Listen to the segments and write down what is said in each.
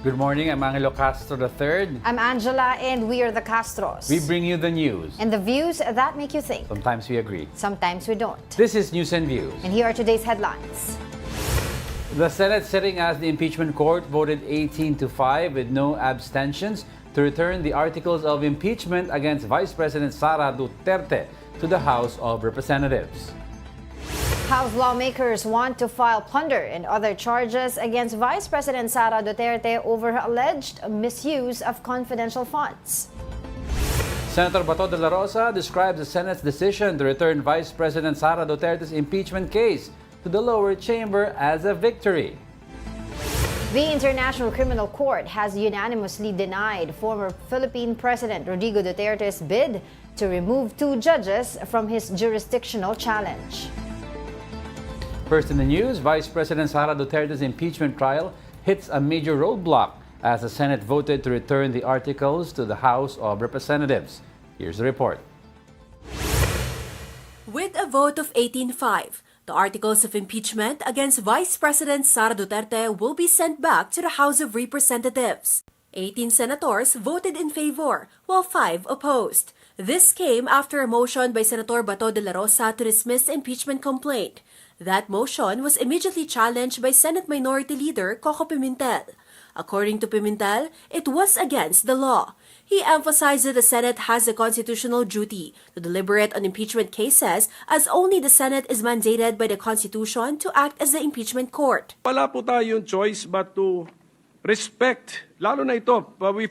Good morning, I'm Angelo Castro III. I'm Angela, and we are the Castros. We bring you the news. And the views that make you think. Sometimes we agree. Sometimes we don't. This is News and Views. And here are today's headlines. The Senate, sitting as the impeachment court, voted 18-5 with no abstentions to return the articles of impeachment against Vice President Sara Duterte to the House of Representatives. House lawmakers want to file plunder and other charges against Vice President Sara Duterte over her alleged misuse of confidential funds. Senator Bato de la Rosa describes the Senate's decision to return Vice President Sara Duterte's impeachment case to the lower chamber as a victory. The International Criminal Court has unanimously denied former Philippine President Rodrigo Duterte's bid to remove 2 judges from his jurisdictional challenge. First in the news, Vice President Sara Duterte's impeachment trial hits a major roadblock as the Senate voted to return the articles to the House of Representatives. Here's the report. With a vote of 18-5, the articles of impeachment against Vice President Sara Duterte will be sent back to the House of Representatives. 18 senators voted in favor, while 5 opposed. This came after a motion by Senator Bato de la Rosa to dismiss the impeachment complaint. That motion was immediately challenged by Senate Minority Leader Coco Pimentel. According to Pimentel, it was against the law. He emphasized that the Senate has a constitutional duty to deliberate on impeachment cases as only the Senate is mandated by the Constitution to act as the impeachment court. Wala po tayong choice but to respect, lalo na ito, we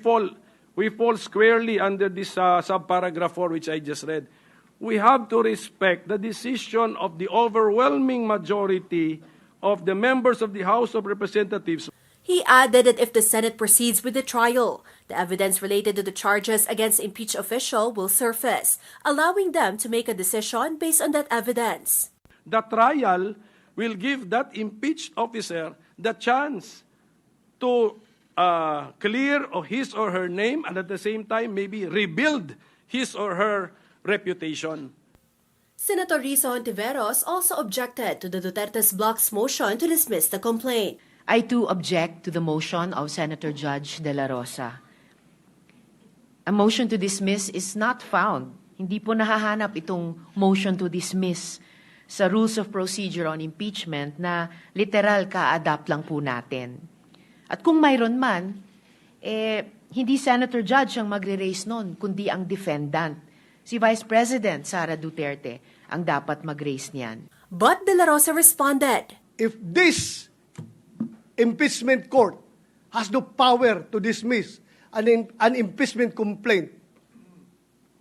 fall squarely under this subparagraph 4 which I just read. We have to respect the decision of the overwhelming majority of the members of the House of Representatives. He added that if the Senate proceeds with the trial, the evidence related to the charges against impeached official will surface, allowing them to make a decision based on that evidence. The trial will give that impeached officer the chance to clear his or her name and at the same time maybe rebuild his or her reputation. Senator Risa Hontiveros also objected to the Duterte's block's motion to dismiss the complaint. I too object to the motion of Senator Judge De La Rosa. A motion to dismiss is not found. Hindi po nahahanap itong motion to dismiss sa Rules of Procedure on Impeachment na literal ka-adapt lang po natin. At kung mayroon man, hindi Senator Judge ang magre-raise nun, kundi ang defendant. Si Vice President Sara Duterte ang dapat mag-raise niyan. But De La Rosa responded, if this impeachment court has the power to dismiss an impeachment complaint,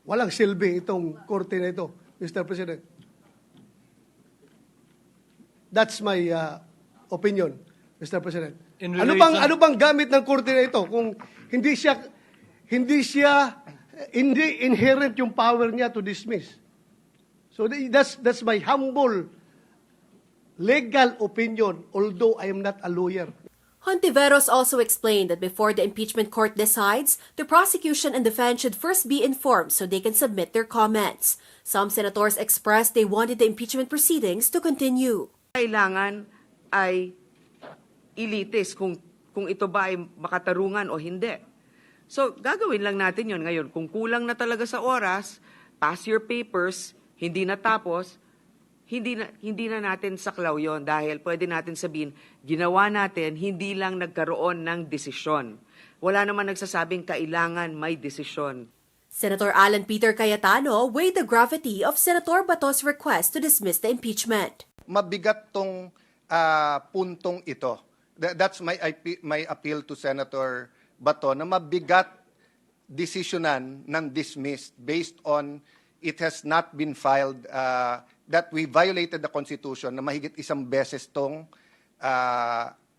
walang silbi itong korte na ito, Mr. President. That's my opinion, Mr. President. Ano bang gamit ng korte na ito kung hindi inherent yung power niya to dismiss. So that's my humble legal opinion, although I am not a lawyer. Hontiveros also explained that before the impeachment court decides, the prosecution and defense should first be informed so they can submit their comments. Some senators expressed they wanted the impeachment proceedings to continue. Kailangan ay ilitis kung ito ba ay makatarungan o hindi. So, gagawin lang natin yon ngayon. Kung kulang na talaga sa oras, pass your papers, hindi natapos, hindi na natin saklaw yon dahil pwede natin sabihin, ginawa natin, hindi lang nagkaroon ng desisyon. Wala naman nagsasabing kailangan may desisyon. Senator Alan Peter Cayetano weighed the gravity of Senator Bato's request to dismiss the impeachment. Mabigat tong puntong ito. That's my appeal to Senator Bato na mabigat desisyonan ng dismissed based on it has not been filed that we violated the Constitution na mahigit 1 beses tong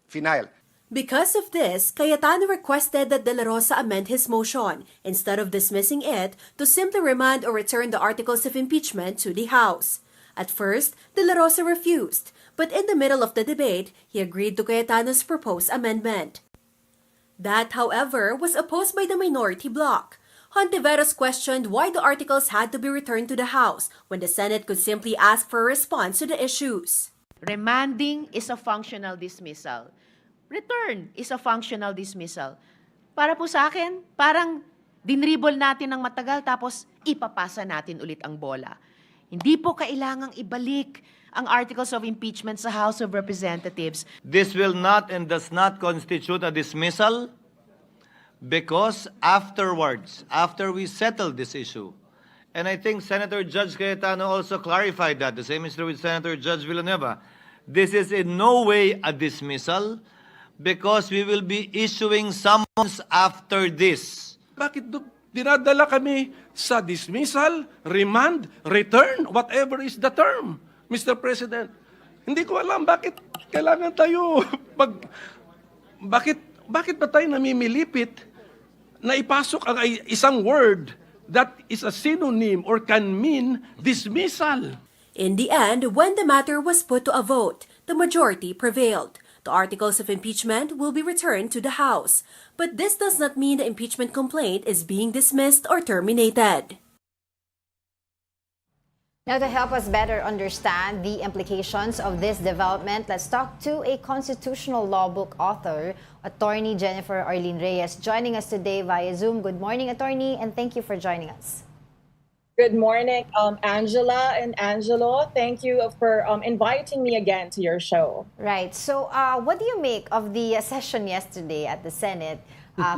final. Because of this, Cayetano requested that De La Rosa amend his motion instead of dismissing it to simply remand or return the articles of impeachment to the House. At first, De La Rosa refused, but in the middle of the debate, he agreed to Cayetano's proposed amendment. That, however, was opposed by the minority bloc. Hontiveros questioned why the articles had to be returned to the House when the Senate could simply ask for a response to the issues. Remanding is a functional dismissal. return is a functional dismissal. Para po sa akin, parang dinribble natin ng matagal tapos ipapasa natin ulit ang bola. Hindi po kailangang ibalik ang articles of impeachment sa House of Representatives. This will not and does not constitute a dismissal because afterwards, after we settle this issue, and I think Senator Judge Cayetano also clarified that, the same is true with Senator Judge Villanueva, this is in no way a dismissal because we will be issuing summons after this. Bakit dinadala kami sa dismissal, remand, return, whatever is the term, Mr. President? Hindi ko alam bakit kailangan tayo bakit ba tayo namimilipit na ipasok ang isang word that is a synonym or can mean dismissal. In the end, when the matter was put to a vote, the majority prevailed. The articles of impeachment will be returned to the House. But this does not mean the impeachment complaint is being dismissed or terminated. Now, to help us better understand the implications of this development, let's talk to a constitutional law book author, Attorney Jennifer Arlene Reyes, joining us today via Zoom. Good morning, Attorney, and thank you for joining us. Good morning, Angela and Angelo. Thank you for inviting me again to your show. Right. So, what do you make of the session yesterday at the Senate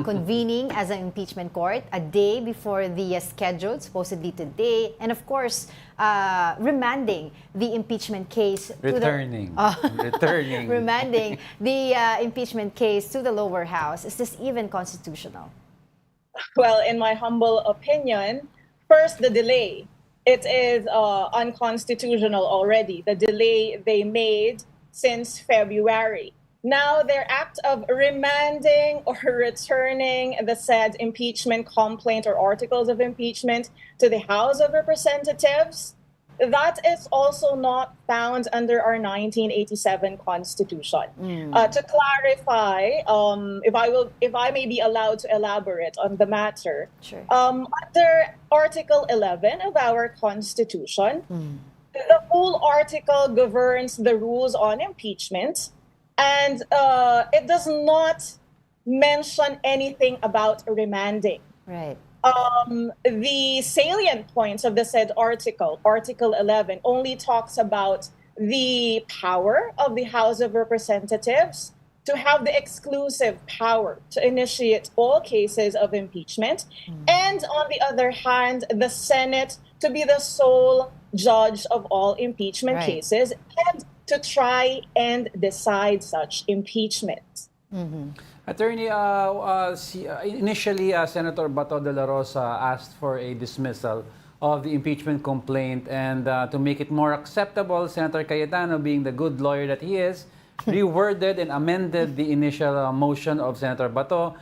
convening as an impeachment court a day before the scheduled, supposedly today, and of course, remanding the impeachment case Returning. remanding the impeachment case to the lower house? Is this even constitutional? Well, in my humble opinion, first, the delay. It is unconstitutional already. The delay they made since February. Now, their act of remanding or returning the said impeachment complaint or articles of impeachment to the House of Representatives, that is also not found under our 1987 Constitution. To clarify, if I may be allowed to elaborate on the matter, Sure. Under Article 11 of our Constitution, the whole article governs the rules on impeachment, and it does not mention anything about remanding. Right. The salient points of the said article, Article 11, only talks about the power of the House of Representatives to have the exclusive power to initiate all cases of impeachment, and on the other hand, the Senate to be the sole judge of all impeachment Right. cases and to try and decide such impeachment. Attorney, initially, Senator Bato de la Rosa asked for a dismissal of the impeachment complaint, and to make it more acceptable, Senator Cayetano, being the good lawyer that he is, reworded and amended the initial motion of Senator Bato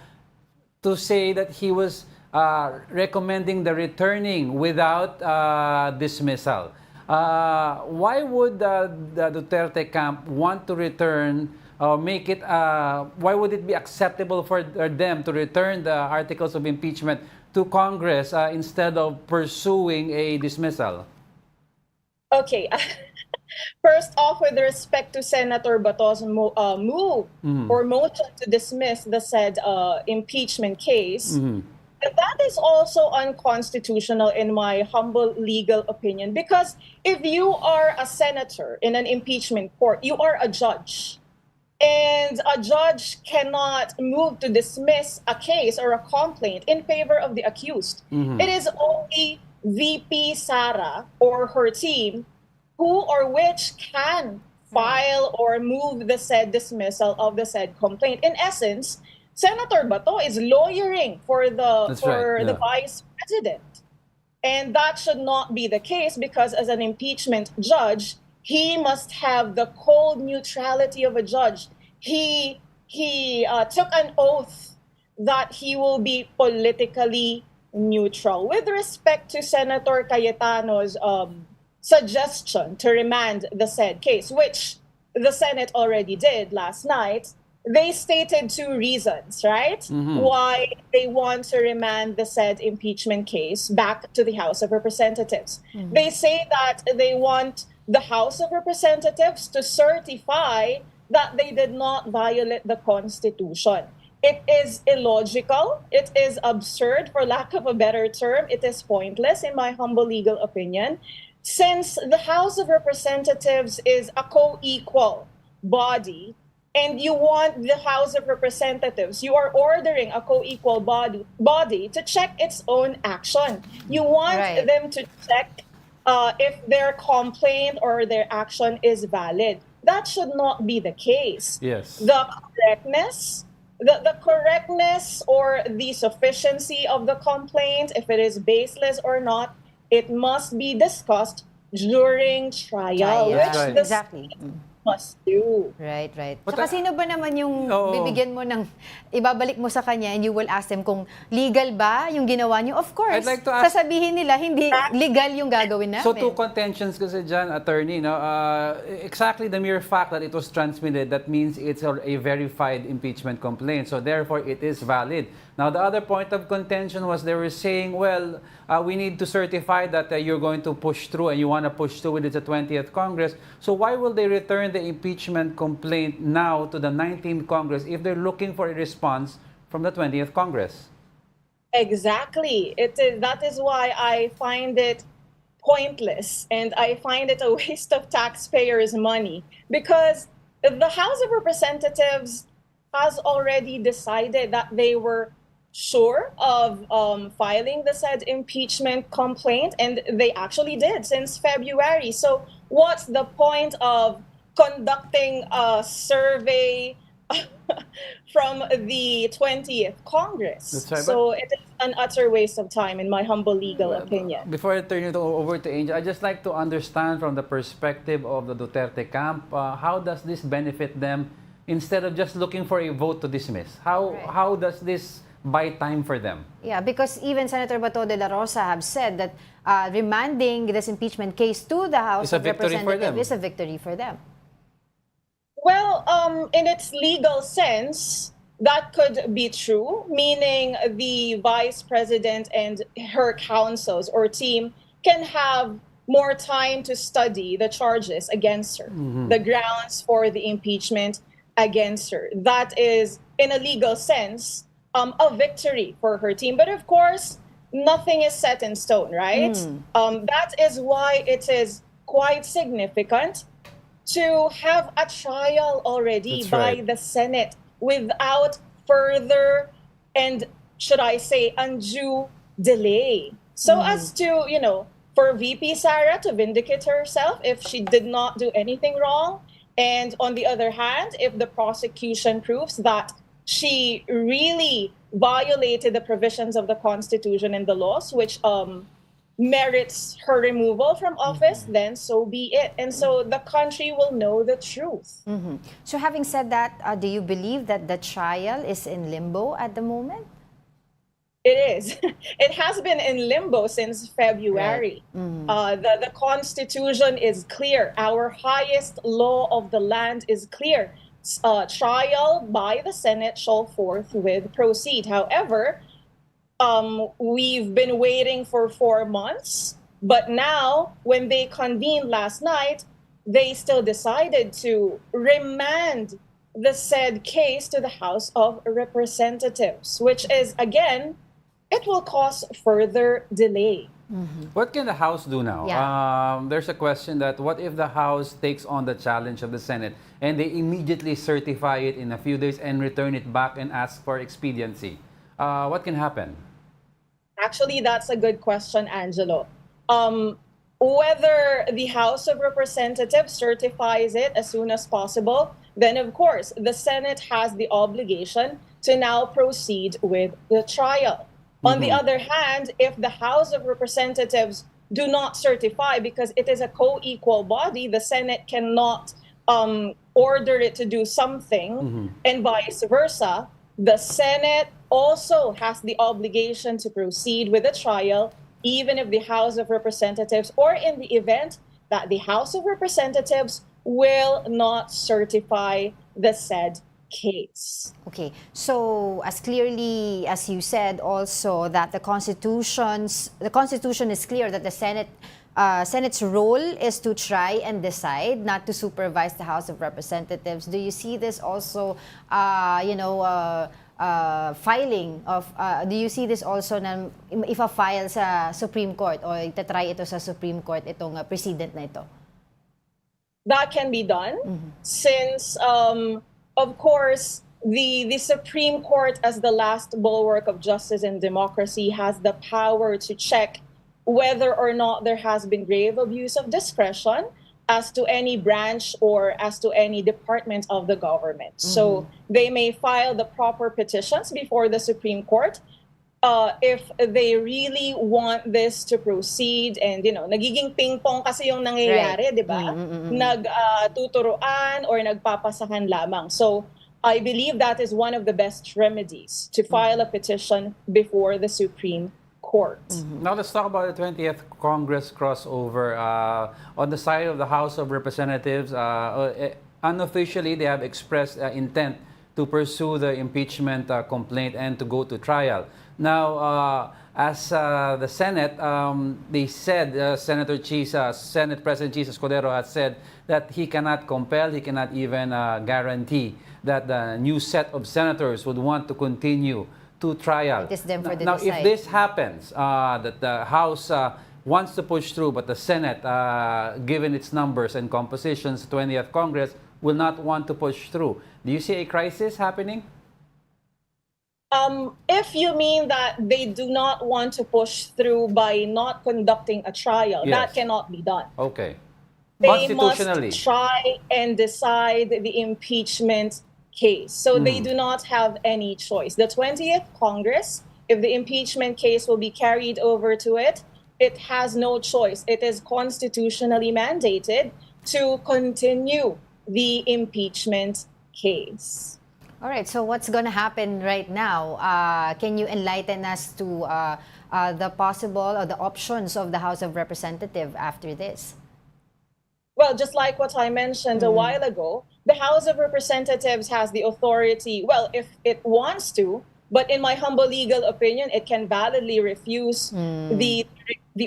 to say that he was recommending the returning without dismissal. Why would the Duterte camp want to return make it, why would it be acceptable for them to return the articles of impeachment to Congress instead of pursuing a dismissal? Okay. First off, with respect to Senator Bato's move or motion to dismiss the said impeachment case, that is also unconstitutional in my humble legal opinion, because if you are a senator in an impeachment court, you are a judge. And a judge cannot move to dismiss a case or a complaint in favor of the accused. It is only VP Sara or her team who or which can file or move the said dismissal of the said complaint. In essence, Senator Bato is lawyering for the vice president. And that should not be the case, because as an impeachment judge, he must have the cold neutrality of a judge. He took an oath that he will be politically neutral. With respect to Senator Cayetano's suggestion to remand the said case, which the Senate already did last night, they stated two reasons, right? Why they want to remand the said impeachment case back to the House of Representatives. They say that they want the House of Representatives to certify that they did not violate the Constitution. It is illogical. It is absurd, for lack of a better term. It is pointless, in my humble legal opinion, since the House of Representatives is a co-equal body, and you want the House of Representatives, you are ordering a co-equal body to check its own action. You want Right. them to check if their complaint or their action is valid. That should not be the case. Yes. The correctness or the sufficiency of the complaint, if it is baseless or not, it must be discussed during trial, Yeah, which right. the exactly. must do. Right, right. But Saka sino ba naman yung Oo. bibigyan mo ng, ibabalik mo sa kanya and you will ask them kung legal ba yung ginawa niyo? Of course, I'd like to ask- sasabihin nila hindi legal yung gagawin namin. So two contentions kasi dyan, attorney, no? Exactly the mere fact that it was transmitted, that means it's a verified impeachment complaint. So therefore, it is valid. Now, the other point of contention was they were saying, well, we need to certify that you're going to push through and you want to push through with the 20th Congress. So why will they return the impeachment complaint now to the 19th Congress if they're looking for a response from the 20th Congress? Exactly. That is why I find it pointless and I find it a waste of taxpayers' money, because the House of Representatives has already decided that they were sure of filing the said impeachment complaint, and they actually did since February. So what's the point of conducting a survey from the 20th Congress? That's right, So it is an utter waste of time, in my humble legal opinion. Before I turn it over to Angel, I'd just like to understand from the perspective of the Duterte camp, how does this benefit them instead of just looking for a vote to dismiss? How does this buy time for them? Yeah, because even Senator Bato de la Rosa have said that remanding this impeachment case to the House It's a of victory for Representatives them. is a victory for them. Well, in its legal sense, that could be true, meaning the vice president and her counsels or team can have more time to study the charges against her, the grounds for the impeachment against her. That is, in a legal sense, a victory for her team. But of course, nothing is set in stone, right? That is why it is quite significant to have a trial already That's by right. the Senate without further and, should I say, undue delay. So as to, for VP Sara to vindicate herself if she did not do anything wrong. And on the other hand, if the prosecution proves that she really violated the provisions of the Constitution and the laws, which merits her removal from office, then so be it. And so the country will know the truth. So having said that, do you believe that the trial is in limbo at the moment? It is. It has been in limbo since February. The Constitution is clear. Our highest law of the land is clear. Trial by the Senate shall forthwith proceed. However, we've been waiting for 4 months, but now when they convened last night, they still decided to remand the said case to the House of Representatives, which is, again, it will cause further delay. What can the House do now? Yeah. There's a question that what if the House takes on the challenge of the Senate and they immediately certify it in a few days and return it back and ask for expediency? What can happen? Actually, that's a good question, Angelo. Whether the House of Representatives certifies it as soon as possible, then of course the Senate has the obligation to now proceed with the trial. On the other hand, if the House of Representatives do not certify, because it is a co-equal body, the Senate cannot order it to do something, and vice versa. The Senate also has the obligation to proceed with the trial, even if the House of Representatives, or in the event that the House of Representatives will not certify the said case. Okay, so as clearly as you said also that the Constitution is clear that the Senate Senate's role is to try and decide, not to supervise the House of Representatives. Do you see this also, filing of, do you see this also na ifa-file sa Supreme Court o itatry ito sa Supreme Court itong precedent na ito? That can be done since, of course, the Supreme Court, as the last bulwark of justice and democracy, has the power to check whether or not there has been grave abuse of discretion as to any branch or as to any department of the government. So they may file the proper petitions before the Supreme Court if they really want this to proceed. And, nagiging ping-pong kasi yung nangyayari, di ba? Nagtuturuan or nagpapasahan lamang. So I believe that is one of the best remedies, to file a petition before the Supreme Court. Now let's talk about the 20th Congress crossover. On the side of the House of Representatives, unofficially they have expressed intent to pursue the impeachment complaint and to go to trial. Now, as the Senate, they said, Senate President Chis Escudero has said that he cannot compel, he cannot even guarantee that the new set of senators would want to continue to trial. It is them for the now, decide. if this happens, that the House wants to push through, but the Senate, given its numbers and compositions, 20th Congress, will not want to push through. Do you see a crisis happening? If you mean that they do not want to push through by not conducting a trial, Yes. that cannot be done. Okay. They Constitutionally. must try and decide the impeachment case. So they do not have any choice. The 20th Congress, if the impeachment case will be carried over to it, it has no choice. It is constitutionally mandated to continue the impeachment case. All right, so what's going to happen right now? Can you enlighten us to the possible or the options of the House of Representatives after this? Well, just like what I mentioned a while ago, the House of Representatives has the authority, well, if it wants to, but in my humble legal opinion, it can validly refuse the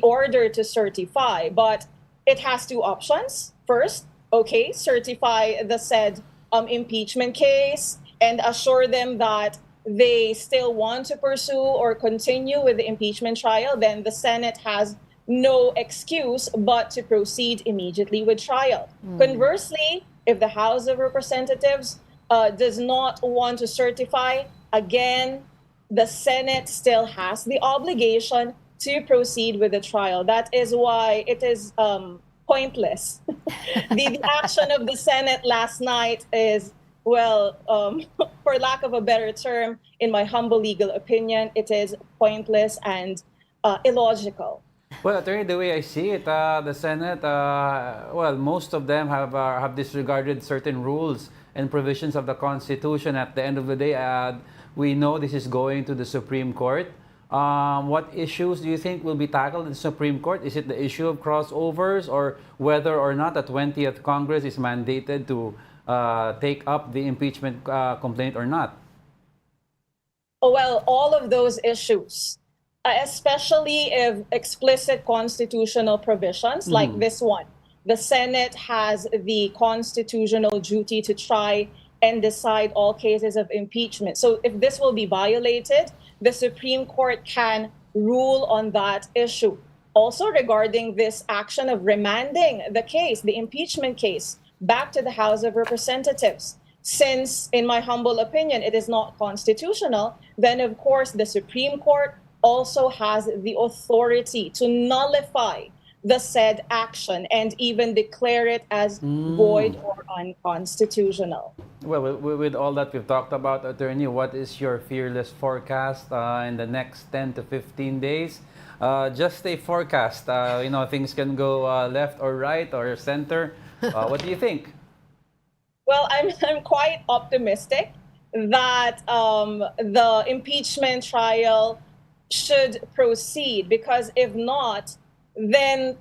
order to certify. But it has two options. First, okay, certify the said impeachment case and assure them that they still want to pursue or continue with the impeachment trial. Then the Senate has no excuse but to proceed immediately with trial. Conversely, if the House of Representatives does not want to certify, again, the Senate still has the obligation to proceed with the trial. That is why it is pointless. The action of the Senate last night is, well, for lack of a better term, in my humble legal opinion, it is pointless and illogical. Well, Attorney, the way I see it, the Senate, well, most of them have disregarded certain rules and provisions of the Constitution. At the end of the day, we know this is going to the Supreme Court. What issues do you think will be tackled in the Supreme Court? Is it the issue of crossovers, or whether or not the 20th Congress is mandated to take up the impeachment complaint or not? Oh, well, all of those issues, especially if explicit constitutional provisions like this one. The Senate has the constitutional duty to try and decide all cases of impeachment. So if this will be violated, the Supreme Court can rule on that issue. Also, regarding this action of remanding the case, the impeachment case, back to the House of Representatives, since, in my humble opinion, it is not constitutional, then of course the Supreme Court also has the authority to nullify the said action and even declare it as void or unconstitutional. Well, with all that we've talked about, Attorney, what is your fearless forecast in the next 10 to 15 days? Just a forecast. Things can go left or right or center. What do you think? Well, I'm quite optimistic that the impeachment trial should proceed, because if not, then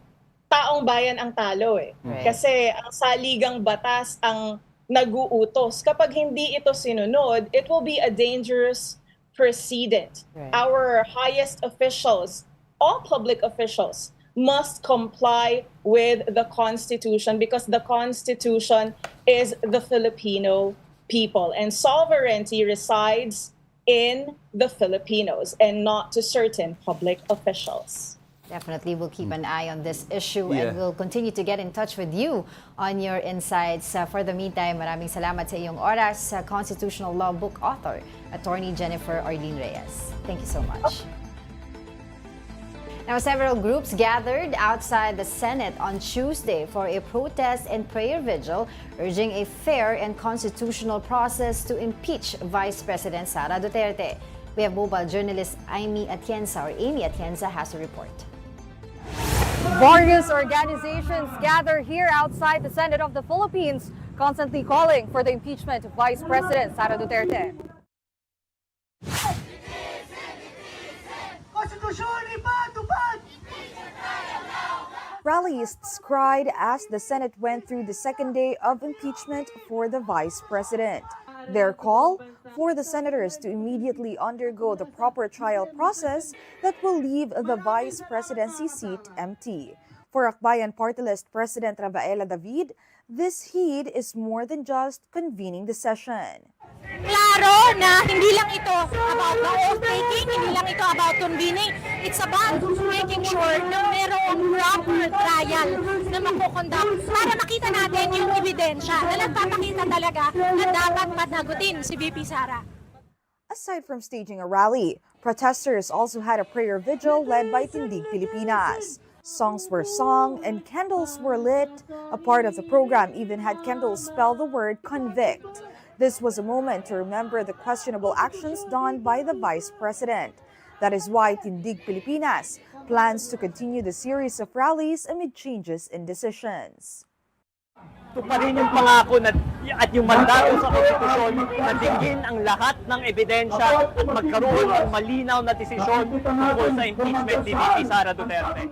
taong bayan ang talo eh. Right. Kasi ang saligang batas ang nag-uutos. Kapag hindi ito sinunod, it will be a dangerous precedent. Right. Our highest officials, all public officials, must comply with the Constitution because the Constitution is the Filipino people and sovereignty resides in the Filipinos and not to certain public officials. Definitely, we'll keep an eye on this issue Yeah. and we'll continue to get in touch with you on your insights. For the meantime, maraming salamat sa iyong oras, constitutional law book author, Attorney Jennifer Arlene Reyes. Thank you so much. Now, several groups gathered outside the Senate on Tuesday for a protest and prayer vigil, urging a fair and constitutional process to impeach Vice President Sara Duterte. We have mobile journalist Amy Atienza has a report. Various organizations gather here outside the Senate of the Philippines, constantly calling for the impeachment of Vice President Sara Duterte. Rallyists cried as the Senate went through the second day of impeachment for the Vice President. Their call for the senators to immediately undergo the proper trial process that will leave the Vice Presidency seat empty. For Akbayan Party List President Rafaela David, this heat is more than just convening the session. Klaro na hindi lang ito about the oath-taking, hindi lang ito about convening. It's about making sure na merong proper trial na makukonduct para makita natin yung ebidensya na nagpapakita talaga na dapat panagutin si VP Sara. Aside from staging a rally, protesters also had a prayer vigil led by Tindig Pilipinas. Songs were sung and candles were lit. A part of the program even had candles spell the word convict. This was a moment to remember the questionable actions done by the Vice President. That is why Tindig Pilipinas plans to continue the series of rallies amid changes in decisions. Ito pa rin yung pangako at yung mandato sa konstitusyon na dinggin ang lahat ng ebidensya at magkaroon ng malinaw na desisyon tungkol sa impeachment ni VP Sara Duterte.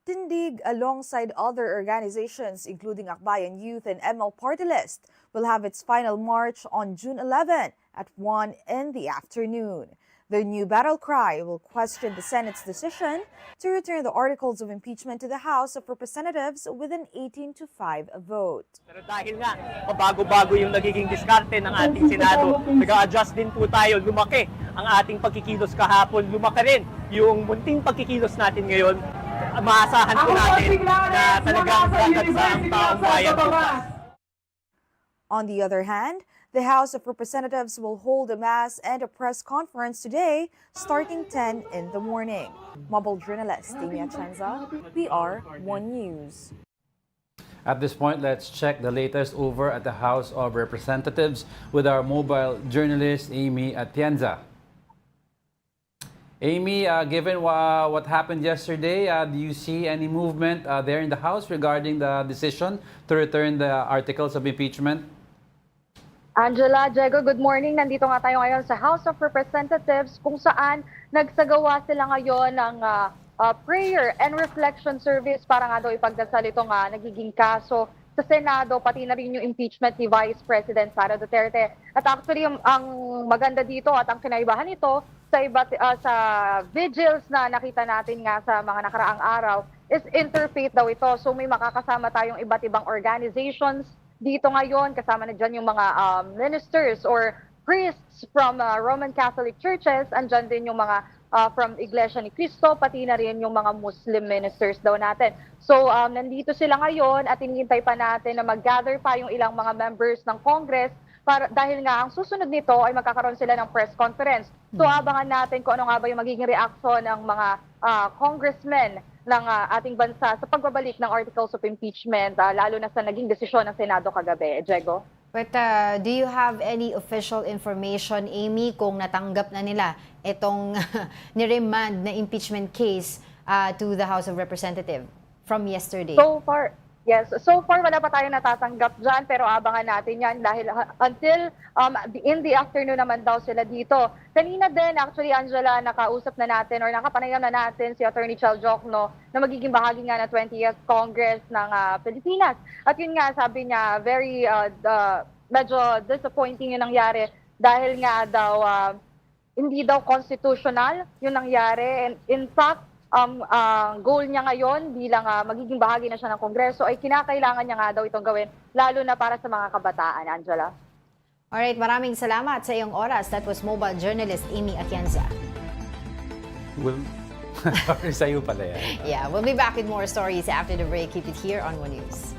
Tindig, alongside other organizations including Akbayan Youth and ML Party List, will have its final march on June 11 at 1 in the afternoon. The new battle cry will question the Senate's decision to return the articles of impeachment to the House of Representatives with an 18-5 vote. Pero dahil nga, pabago-bago yung nagiging diskarte ng ating Senado, nag-a-adjust din po tayo, lumaki ang ating pagkikilos kahapon, lumaki rin yung munting pagkikilos natin ngayon. Maasahan po natin na talagang gagagsa ang taong bayan bukas. On the other hand, the House of Representatives will hold a mass and a press conference today starting 10 in the morning. Mobile journalist Amy Atienza, PR1 News. At this point, let's check the latest over at the House of Representatives with our mobile journalist Amy Atienza. Amy, given what happened yesterday, do you see any movement there in the House regarding the decision to return the articles of impeachment? Angela, Diego, good morning. Nandito nga tayo ngayon sa House of Representatives kung saan nagsagawa sila ngayon ng prayer and reflection service para nga daw ipagdasal itong nagiging kaso sa Senado, pati na rin yung impeachment ni Vice President Sara Duterte. At actually, ang maganda dito at ang kinaibahan nito sa vigils na nakita natin nga sa mga nakaraang araw is interfaith daw ito. So may makakasama tayong iba't ibang organizations dito ngayon. Kasama na dyan yung mga ministers or priests from Roman Catholic churches. Andyan din yung mga from Iglesia ni Cristo, pati na rin yung mga Muslim ministers daw natin. So nandito sila ngayon at hinihintay pa natin na mag-gather pa yung ilang mga members ng Congress dahil nga ang susunod nito ay magkakaroon sila ng press conference. So abangan natin kung ano nga ba yung magiging reaksyon ng mga congressmen ng ating bansa sa pagbabalik ng articles of impeachment, lalo na sa naging desisyon ng Senado kagabi. Diego? But do you have any official information, Amy, kung natanggap na nila itong niremand na impeachment case to the House of Representatives from yesterday? So far wala pa tayong natatanggap dyan, pero abangan natin yan dahil until in the afternoon naman daw sila dito. Kanina din, actually, Angela, nakausap na natin or nakapanayam na natin si Attorney Chel Jokno na magiging bahagi nga ng 20th Congress ng Pilipinas. At yun nga, sabi niya, very medyo disappointing yung nangyari dahil nga daw hindi daw constitutional yung nangyari. And in fact, goal niya ngayon bilang magiging bahagi na siya ng Kongreso ay kinakailangan niya nga daw itong gawin, lalo na para sa mga kabataan, Angela. Alright, maraming salamat sa iyong oras. That was mobile journalist Amy Atienza. Sa'yo pala yan. Yeah, we'll be back with more stories after the break. Keep it here on One News.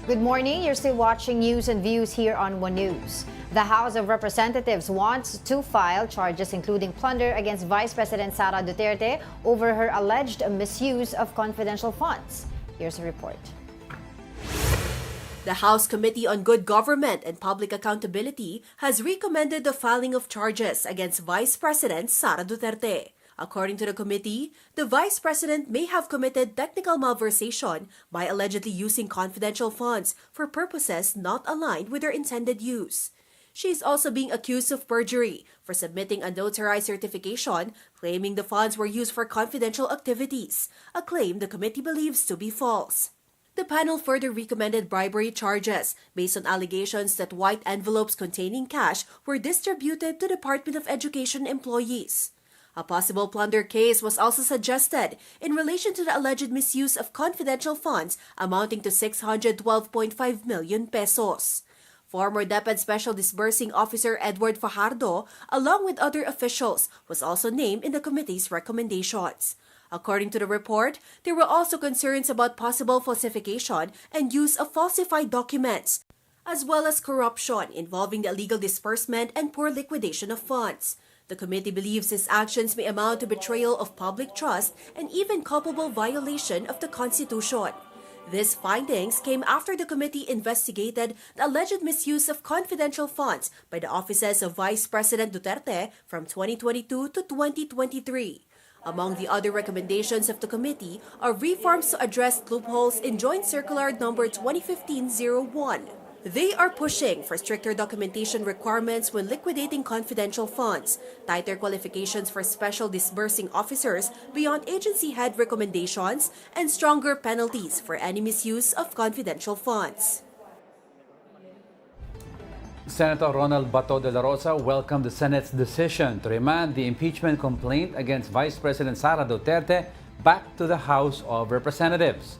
Good morning. You're still watching News and Views here on One News. The House of Representatives wants to file charges including plunder against Vice President Sara Duterte over her alleged misuse of confidential funds. Here's a report. The House Committee on Good Government and Public Accountability has recommended the filing of charges against Vice President Sara Duterte. According to the committee, the Vice President may have committed technical malversation by allegedly using confidential funds for purposes not aligned with their intended use. She is also being accused of perjury for submitting a notarized certification claiming the funds were used for confidential activities, a claim the committee believes to be false. The panel further recommended bribery charges based on allegations that white envelopes containing cash were distributed to Department of Education employees. A possible plunder case was also suggested in relation to the alleged misuse of confidential funds amounting to 612.5 million pesos. Former DepEd Special Disbursing Officer Edward Fajardo, along with other officials, was also named in the committee's recommendations. According to the report, there were also concerns about possible falsification and use of falsified documents, as well as corruption involving the illegal disbursement and poor liquidation of funds. The The committee believes his actions may amount to betrayal of public trust and even culpable violation of the Constitution. These findings came after the committee investigated the alleged misuse of confidential funds by the offices of Vice President Duterte from 2022 to 2023. Among the other recommendations of the committee are reforms to address loopholes in Joint Circular Number 2015-01. They are pushing for stricter documentation requirements when liquidating confidential funds, tighter qualifications for special disbursing officers beyond agency head recommendations, and stronger penalties for any misuse of confidential funds. Senator Ronald Bato de la Rosa welcomed the Senate's decision to remand the impeachment complaint against Vice President Sara Duterte back to the House of Representatives.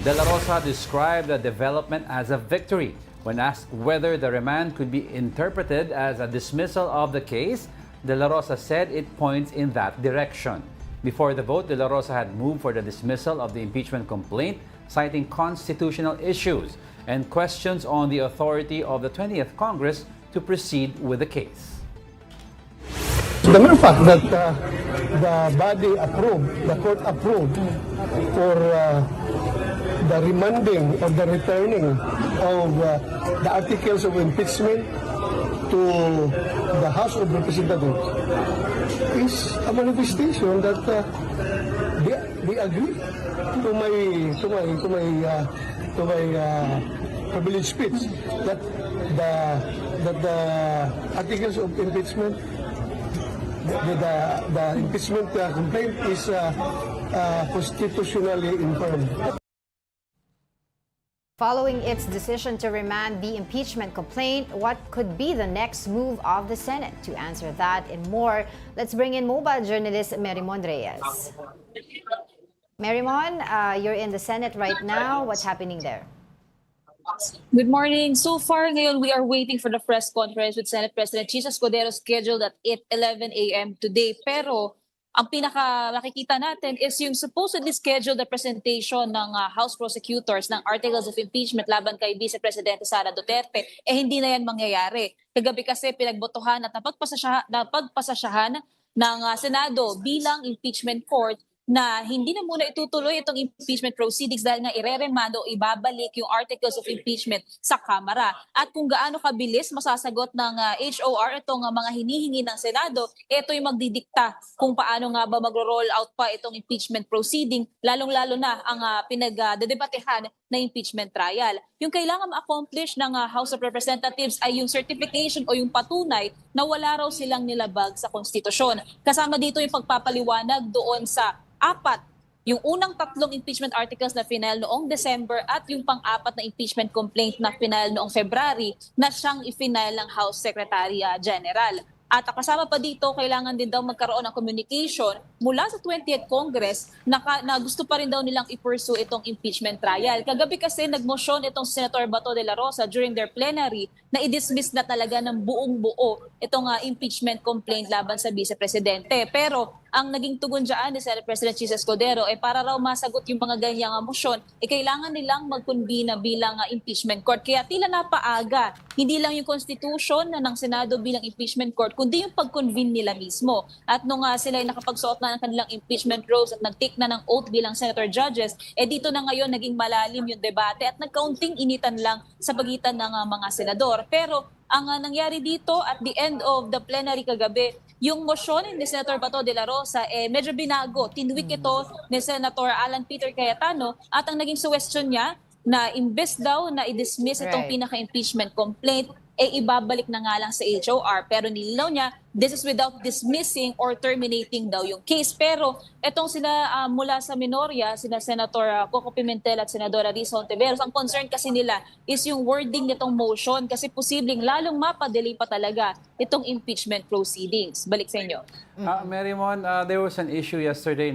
De la Rosa described the development as a victory. When asked whether the remand could be interpreted as a dismissal of the case, De La Rosa said it points in that direction. Before the vote, De La Rosa had moved for the dismissal of the impeachment complaint, citing constitutional issues and questions on the authority of the 20th Congress to proceed with the case. The mere fact that the body approved, the court approved for the remanding or the returning of the articles of impeachment to the House of Representatives is a manifestation that they agree to my privileged speech that the articles of impeachment, the impeachment complaint is constitutionally infirm. Following its decision to remand the impeachment complaint, what could be the next move of the Senate? To answer that and more, let's bring in mobile journalist Merimon Reyes. Merimon, you're in the Senate right now. What's happening there? Good morning. So far ngayon, we are waiting for the press conference with Senate President Jesus Escudero scheduled at 8:11 a.m. today. Pero ang pinaka makikita natin is yung supposedly scheduled na presentation ng House prosecutors ng articles of impeachment laban kay Vice Presidente Sara Duterte, hindi na yan mangyayari. Kagabi kasi pinagbotohan at napagpasasyahan ng Senado bilang impeachment court na hindi na muna itutuloy itong impeachment proceedings dahil nga ireremando o ibabalik yung articles of impeachment sa Kamara. At kung gaano kabilis masasagot ng HOR itong mga hinihingi ng Senado, ito yung magdidikta kung paano nga ba magro-roll out pa itong impeachment proceeding, lalong-lalo na ang pinagdedebatehan na impeachment trial. Yung kailangan ma-accomplish ng House of Representatives ay yung certification o yung patunay na wala raw silang nilabag sa konstitusyon. Kasama dito yung pagpapaliwanag doon sa yung unang 3 impeachment articles na final noong December at yung pang-4 na impeachment complaint na final noong February na siyang i-final ng House Secretary General. At kasama pa dito, kailangan din daw magkaroon ng communication mula sa 20th Congress na gusto pa rin daw nilang i-pursue itong impeachment trial. Kagabi kasi nagmosyon itong Senator Bato de la Rosa during their plenary na i-dismiss na talaga ng buong buo itong impeachment complaint laban sa Vice Presidente. Pero ang naging tugon dyan ni Senate President Jesus Escudero ay para raw masagot yung mga ganyang motion, kailangan nilang mag-convene bilang impeachment court. Kaya tila napaaga, hindi lang yung constitution ng Senado bilang impeachment court, kundi yung pag-convene nila mismo. At nung sila ay nakapagsuot na ng kanilang impeachment robes at nag-take na ng oath bilang senator judges, dito na ngayon naging malalim yung debate at nagkaunting initan lang sa pagitan ng mga senador. Pero ang nangyari dito at the end of the plenary kagabi, yung motion ni Senator Bato de la Rosa medyo binago. Tinwik ito ni Senator Alan Peter Cayetano at ang naging suggestion niya na imbes daw na i-dismiss itong pinaka-impeachment complaint, ibabalik na nga lang sa HOR. Pero nilinaw niya, this is without dismissing or terminating daw yung case. Pero etong sila mula sa minorya, sina Senator Coco Pimentel at Senadora Risa Hontiveros, ang concern kasi nila is yung wording nitong motion kasi posibleng lalong mapadelay pa talaga itong impeachment proceedings. Balik sa inyo. Merimon, there was an issue yesterday.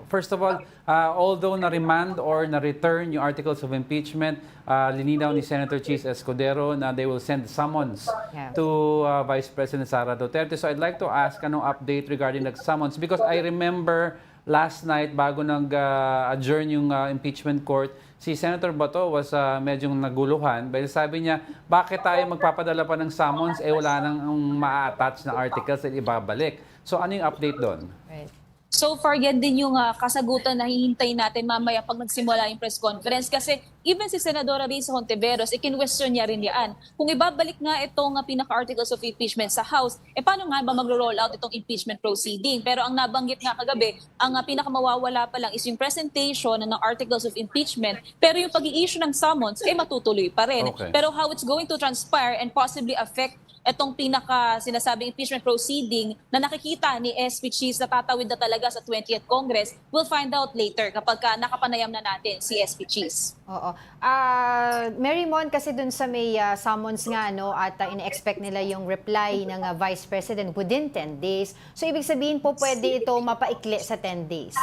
First of all, although na-remand or na-return yung articles of impeachment, lininaw ni Senator Chis Escudero na they will send summons to Vice President Sara Duterte. So I'd like to ask anong update regarding the summons because I remember last night bago nag-adjourn yung impeachment court, si Senator Bato was medyo naguluhan dahil sabi niya, bakit tayo magpapadala pa ng summons wala nang ma-attach na articles at ibabalik. So ano yung update doon? Right. So far, yan din yung kasagutan na hihintay natin mamaya pag nagsimula yung press conference. Kasi even si Senadora Risa Hontiveros, ikin-question niya rin yan. Kung ibabalik nga itong pinaka-articles of impeachment sa House, paano nga ba magro-roll out itong impeachment proceeding? Pero ang nabanggit nga kagabi, ang pinakamawawala pa lang is yung presentation ng articles of impeachment. Pero yung pag-i-issue ng summons, matutuloy pa rin. Okay. Pero how it's going to transpire and possibly affect itong pinaka-sinasabing impeachment proceeding na nakikita ni SP Cheese na tatawid na talaga sa 20th Congress, we'll find out later kapag nakapanayam na natin si SP Cheese. Oo. Mary Mon, kasi dun sa may summons nga, no, at ina-expect nila yung reply ng Vice President within 10 days. So, ibig sabihin po, pwede ito mapaikli sa 10 days?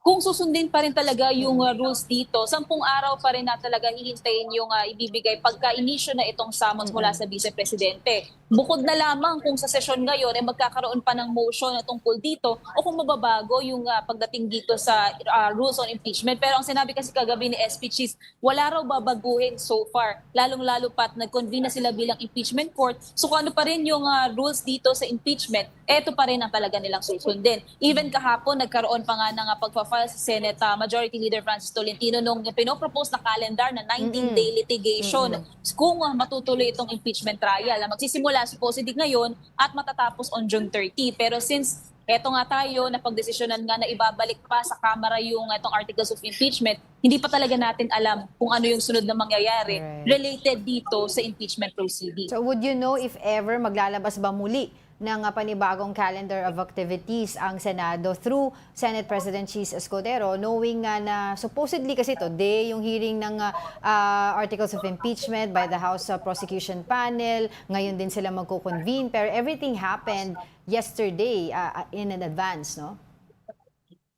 Kung susundin pa rin talaga yung rules dito, 10 araw pa rin na talaga hihintayin yung ibibigay pagka-inisyo na itong summons mula sa Vice Presidente. Bukod na lamang kung sa sesyon ngayon magkakaroon pa ng motion na tungkol dito o kung mababago yung pagdating dito sa rules on impeachment. Pero ang sinabi kasi kagabi ni SP Cheese, wala raw babaguhin so far. Lalong-lalo pat nag-convene na sila bilang impeachment court. So kung ano pa rin yung rules dito sa impeachment, eto pa rin ang talaga nilang susundin. Even kahapon, nagkaroon pa nga ng pagpa-file sa Senate Majority Leader Francis Tolentino nung pinopropose na calendar na 19-day litigation kung matutuloy itong impeachment trial. Magsisimula supposedly ngayon at matatapos on June 30. Pero since eto nga tayo, napagdesisyonan nga na ibabalik pa sa Kamara yung itong articles of impeachment, hindi pa talaga natin alam kung ano yung sunod na mangyayari related dito sa impeachment proceeding. So would you know if ever maglalabas ba muli ng panibagong calendar of activities ang Senado through Senate President Cheese Escudero, knowing na supposedly kasi today yung hearing ng articles of impeachment by the House Prosecution Panel, ngayon din sila magko-convene, pero everything happened yesterday in advance, no?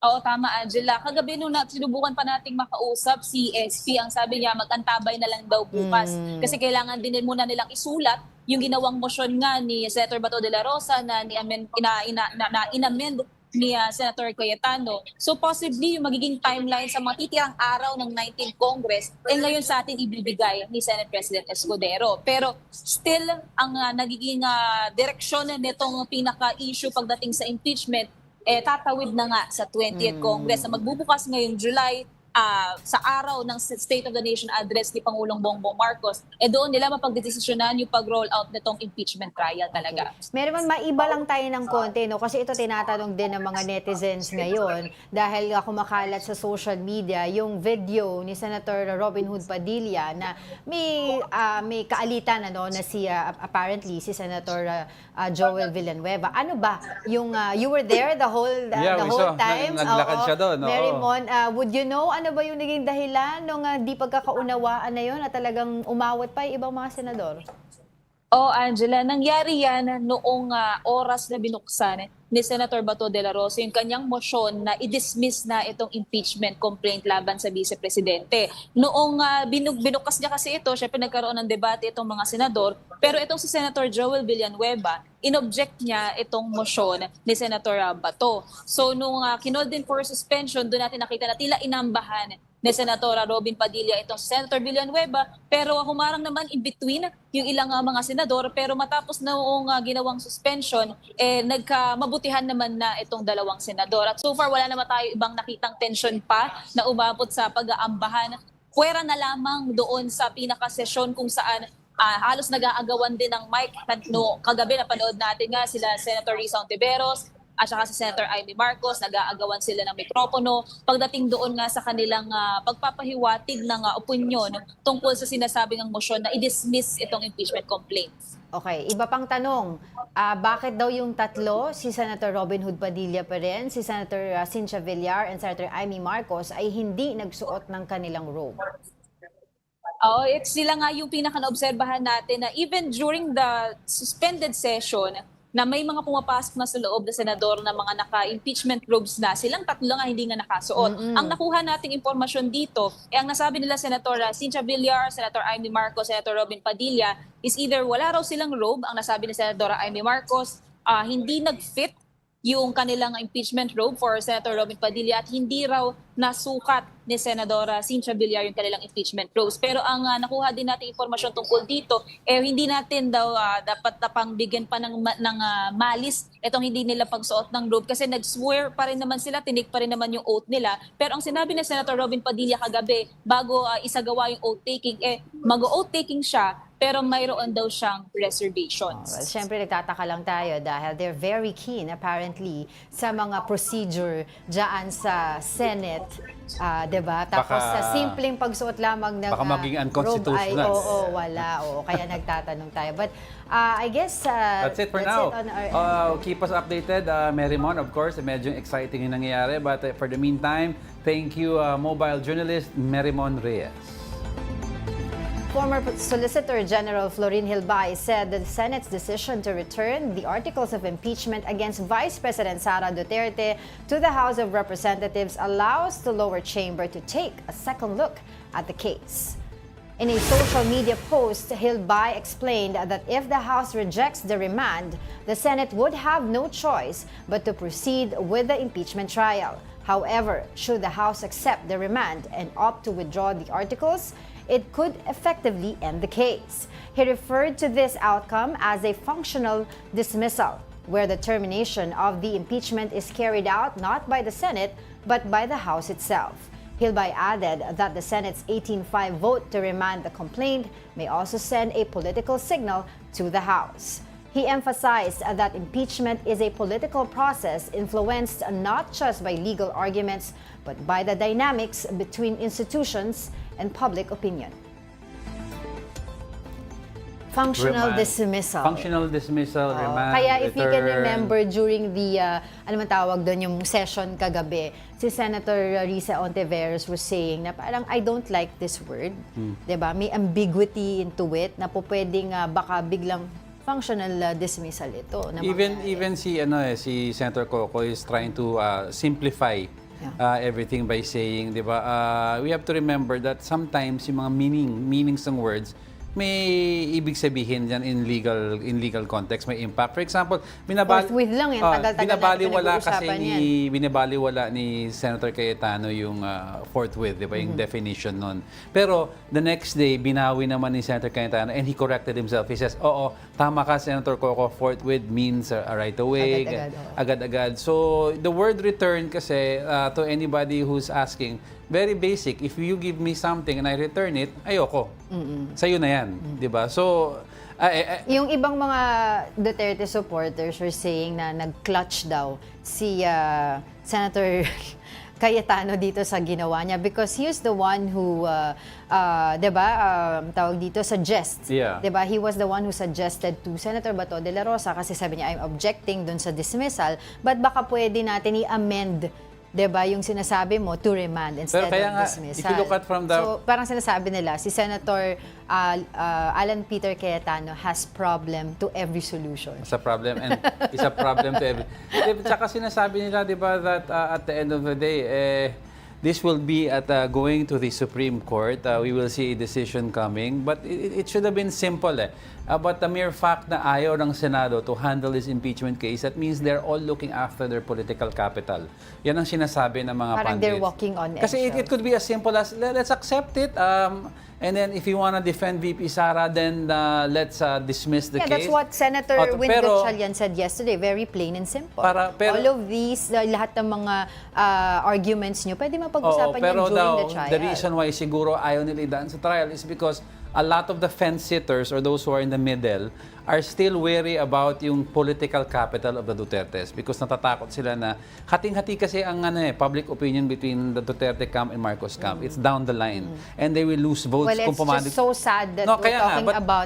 Oo, tama, Angela. Kagabi nung sinubukan pa nating makausap si SP, ang sabi niya magantabay na lang daw bukas. Kasi kailangan din muna nilang isulat yung ginawang motion nga ni Senator Bato de la Rosa na inamend ni Senator Cayetano. So possibly yung magiging timeline sa mga titirang araw ng 19th Congress ngayon sa atin ibibigay ni Senate President Escudero. Pero still ang nagiging direksyon nitong pinaka-issue pagdating sa impeachment tatawid na nga sa 20th Congress na magbubukas ngayong July sa araw ng State of the Nation address ni Pangulong Bongbong Marcos, doon nila mapagdesisyonan yung pag-roll out nitong impeachment trial talaga. Meron maiba lang tayo ng konti, no? Kasi ito tinatanong din ng mga netizens ngayon dahil kumakalat sa social media yung video ni Senator Robin Hood Padilla na may kaalitan na si apparently si Senator Joel Villanueva. Ano ba yung you were there the whole time? Naglakad siya doon. Mary Mon, would you know ano ba yung naging dahilan nung di pagkakaunawaan na yun at talagang umawat pa yung ibang mga senador? Angela, nangyari yan noong oras na binuksan ni Senator Bato de la Rosa yung kanyang motion na i-dismiss na itong impeachment complaint laban sa Vice Presidente. Noong binukas niya kasi ito, syempre nagkaroon ng debate itong mga senador, pero itong si Senator Joel Villanueva, inobject niya itong motion ni Senator Bato. So nung kinold din for suspension, doon natin nakita na tila inambahan ni Senator Robin Padilla itong Senator Villanueva, pero humarang naman in between yung ilang mga senador, pero matapos na noong ginawang suspension, mabutihan naman na itong dalawang senador. At so far, wala naman tayo ibang nakitang tension pa na umabot sa pag-aambahan. Puwera na lamang doon sa pinakasesyon kung saan halos nag-aagawan din ng mic. Kagabi napanood natin nga sila Senator Risa Hontiveros at saka si Senator Amy Marcos, nag-aagawan sila ng mikropono pagdating doon nga sa kanilang pagpapahiwatig ng opinyon tungkol sa sinasabing ng motion na i-dismiss itong impeachment complaints. Okay, iba pang tanong, bakit daw yung tatlo, si Senator Robin Hood Padilla pa rin, si Senator Cynthia Villar and Senator Amy Marcos ay hindi nagsuot ng kanilang robe? Sila nga yung pinaka-naobserbahan natin na even during the suspended session, na may mga pumapasok na sa loob na senador na mga naka-impeachment robes na, silang tatlo nga hindi nga nakasuot. Ang nakuha nating impormasyon dito, ang nasabi nila Senator Cynthia Villar, Senator Amy Marcos, Senator Robin Padilla, is either wala raw silang robe, ang nasabi ni Senator Amy Marcos, hindi nag-fit yung kanilang impeachment probe for Senator Robin Padilla at hindi raw nasukat ni Senadora Cynthia Villar yung kanilang impeachment probes. Pero ang nakuha din natin impormasyon tungkol dito, hindi natin daw dapat bigyan pa ng malis itong hindi nila pagsuot ng robe kasi nag-swear pa rin naman sila, tinik pa rin naman yung oath nila. Pero ang sinabi ni Senator Robin Padilla kagabi bago isagawa yung oath taking, mag-oath taking siya pero mayroon daw siyang reservations. Well, syempre nagtataka lang tayo dahil they're very keen apparently sa mga procedure dyan sa Senate, 'di ba? Tapos sa simpleng pagsuot lamang ng baka maging robe ay unconstitutional. wala, kaya nagtatanong tayo. But I guess that's it for now. It on our Keep us updated, Merrimon, of course. Medyo exciting yung nangyayari. But for the meantime, thank you, mobile journalist Merrimon Reyes. Former Solicitor General Florin Hilbay said that the Senate's decision to return the articles of impeachment against Vice President Sara Duterte to the House of Representatives allows the lower chamber to take a second look at the case. In a social media post, Hilbay explained that if the House rejects the remand, the Senate would have no choice but to proceed with the impeachment trial. However, should the House accept the remand and opt to withdraw the articles, it could effectively end the case. He referred to this outcome as a functional dismissal, where the termination of the impeachment is carried out not by the Senate, but by the House itself. Hilbay added that the Senate's 18-5 vote to remand the complaint may also send a political signal to the House. He emphasized that impeachment is a political process influenced not just by legal arguments, but by the dynamics between institutions and public opinion. Functional dismissal. Functional dismissal, remand, Kaya if you can return. remember during the, ano man tawag doon, yung session kagabi, si Senator Risa Ontiveros was saying na parang I don't like this word. Diba? May ambiguity into it na po pwedeng baka biglang functional dismissal ito. Na Even si Senator Coco is trying to simplify everything by saying, di ba, we have to remember that sometimes yung mga meanings ng words may ibig sabihin dyan in legal context, may impact. For example, forthwith lang yan, tagal-tagal binabaliwala ni Senator Cayetano yung forthwith, di ba, yung definition nun. Pero the next day, binawi naman ni Senator Cayetano and he corrected himself. He says, oo, tama ka, Senator Coco, forthwith means right away, agad-agad. So the word return kasi to anybody who's asking, very basic. If you give me something and I return it, ayoko. Sa'yo na yan. Diba? So, yung ibang mga Duterte supporters are saying na nag-clutch daw si Senator Cayetano dito sa ginawa niya because he is the one who, diba, tawag dito, suggests. Yeah. Diba? He was the one who suggested to Senator Bato de la Rosa kasi sabi niya, I'm objecting dun sa dismissal, but baka pwede natin i-amend, diba, yung sinasabi mo to remand instead of dismissal. If you look at from the... So, parang sinasabi nila, si Senator Alan Peter Cayetano has problem to every solution. It's a problem and it's a problem to every... Tsaka sinasabi nila, diba, that at the end of the day, this will be at going to the Supreme Court. We will see a decision coming. But it should have been simple. But the mere fact na ayaw ng Senado to handle this impeachment case, that means they're all looking after their political capital. Yan ang sinasabi ng mga parang pundits. they're walking on eggshells. Kasi it could be as simple as, let's accept it. And then if you want to defend VP Sara, then let's dismiss the case. That's what Senator Win Gatchalian said yesterday. Very plain and simple. All of these, lahat ng mga arguments nyo, pwede mapag-usapan yan during the trial. The reason why siguro ayaw nila idaan sa trial is because a lot of the fence-sitters or those who are in the middle are still wary about yung political capital of the Dutertes because natatakot sila na hating-hati kasi ang public opinion between the Duterte camp and Marcos camp. It's down the line. And they will lose votes kung pumanig. Well, it's just so sad that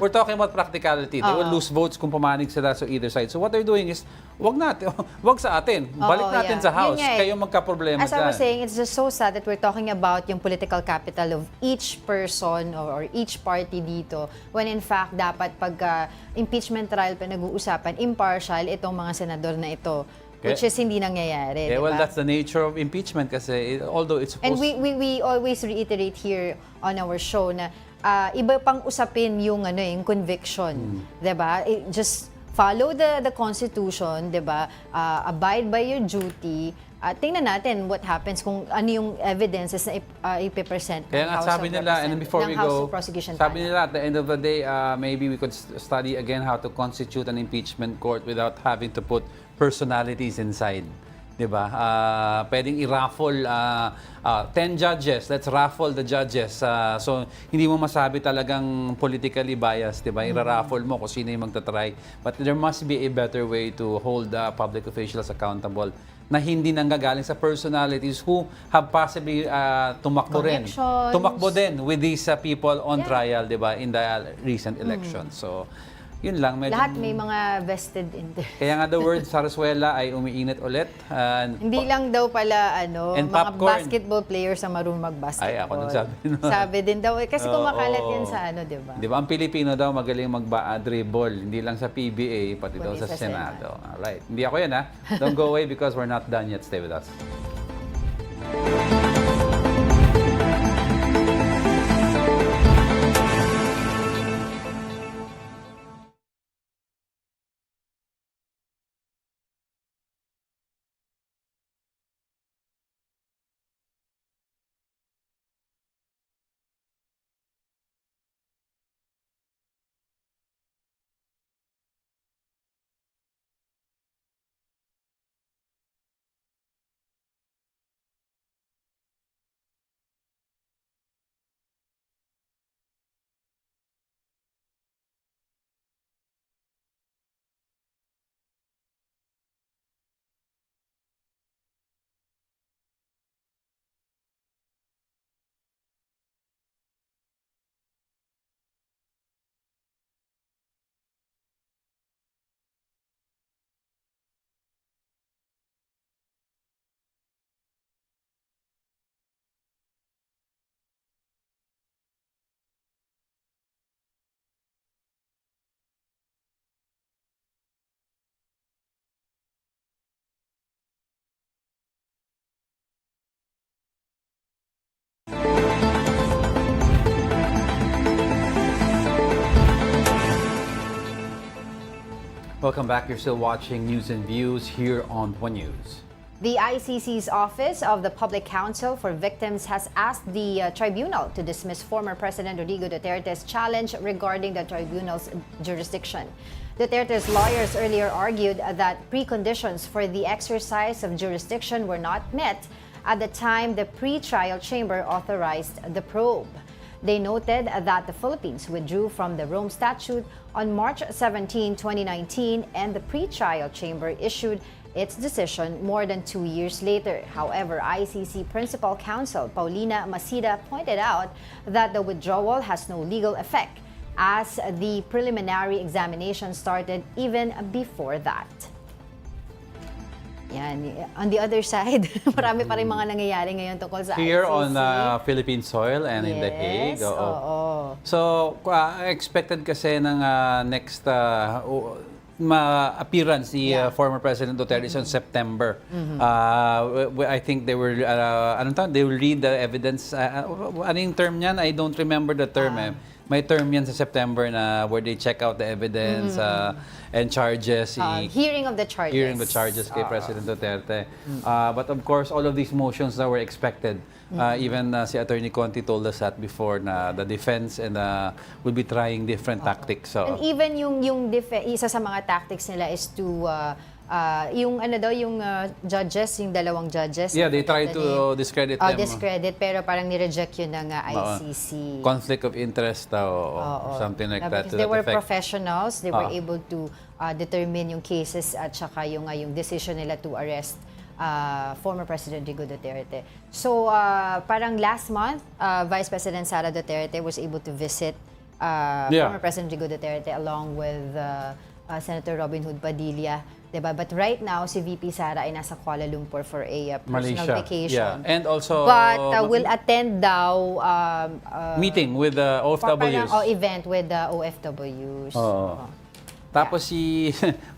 we're talking about practicality. They will lose votes kung pumanig sila sa either side. So what they're doing is, wag sa atin. Balik natin sa House. Kayo magka-problema As I was saying, it's just so sad that we're talking about yung political capital of each person or each party dito when in fact dapat pag impeachment trial pa nag-uusapan, impartial itong mga senador na ito. Which is hindi nangyayari. Yeah, diba? well, that's the nature of impeachment kasi although it's supposed... And we always reiterate here on our show na iba pang usapin yung yung conviction, 'di ba? Just follow the Constitution, 'di ba? Abide by your duty. Tingnan natin what happens kung ano yung evidences na ipipresent ng Kaya nga House sabi of nila, and before we ng House go, of Prosecution sabi panel. nila at the end of the day, maybe we could study again how to constitute an impeachment court without having to put personalities inside. 'Di ba? Pwedeng i-raffle 10 judges. Let's raffle the judges. So hindi mo masabi talagang politically biased, 'di ba? I-raffle mo kung sino yung magta-try. But there must be a better way to hold public officials accountable na hindi nanggagaling sa personalities who have possibly tumakbo rin. Connections. Tumakbo din with these people on trial, 'di ba? In the recent elections. So yun lang, medyo... Lahat may mga vested interest. Kaya nga the word Sarsuela ay umiinit ulit. Hindi lang daw pala And mga popcorn. basketball players ang marunong mag-basketball. Ay, ako nagsabi nun. Sabi din daw, kasi kumakalat Oo. yan sa di ba? Di ba? Ang Pilipino daw magaling mag-dribble. Hindi lang sa PBA, pati daw Kundi sa sa Senado. Alright. Hindi ako yan, ha? Don't go away because we're not done yet. Stay with us. Welcome back. You're still watching News and Views here on One News. The ICC's Office of the Public Counsel for Victims has asked the tribunal to dismiss former President Rodrigo Duterte's challenge regarding the tribunal's jurisdiction. Duterte's lawyers earlier argued that preconditions for the exercise of jurisdiction were not met at the time the pre-trial chamber authorized the probe. They noted that the Philippines withdrew from the Rome Statute on March 17, 2019, and the pre-trial chamber issued its decision more than 2 years later. However, ICC Principal Counsel Paulina Masida pointed out that the withdrawal has no legal effect as the preliminary examination started even before that. Yan. On the other side, marami pa rin mga nangyayari ngayon tungkol sa Here ICC. on Philippine soil and in The Hague. Yes, oo. So, expected kasi ng next appearance ni former President Duterte on September. I think they were, they will read the evidence. Ano yung term niyan? I don't remember the term. May term yan sa September na where they check out the evidence and charges. Hearing of the charges. Hearing the charges kay President Duterte. But of course, all of these motions that were expected. Even si Attorney Conti told us that before na the defense and will be trying different tactics. So, And even isa sa mga tactics nila is to yung judges, yung dalawang judges. yeah, they try to discredit them. Discredit, pero parang nireject yun ng ICC. Conflict of interest or something like that. Because To they that were effect. professionals, they were able to determine yung cases at saka yung decision nila to arrest former President Rodrigo Duterte. So, parang last month, Vice President Sara Duterte was able to visit former President Rodrigo Duterte along with Senator Robin Hood Padilla. Diba? But right now, si VP Sara ay nasa Kuala Lumpur for a personal Malaysia. vacation. Yeah. And also, But will attend daw meeting with the OFWs. Event with the OFWs. Tapos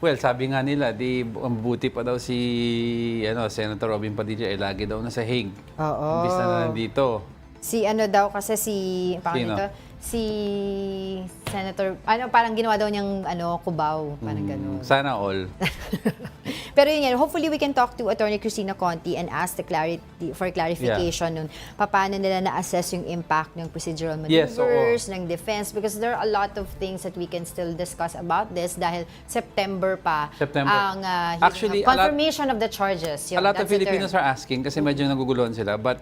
well, sabi nga nila, ang buti pa daw si Senator Robin Padilla ay lagi daw nasa Hague. Imbis na nandito. Si daw kasi si Sino? si Senator, parang ginawa daw niyang Cubao, parang gano'n. Sana all. Pero yun yan, hopefully we can talk to Attorney Cristina Conti and ask for clarification nun. Paano nila na-assess yung impact ng procedural maneuvers, ng defense, because there are a lot of things that we can still discuss about this dahil September pa ang Actually, confirmation of the charges. A lot of Filipinos are asking kasi medyo naguguluhan sila. But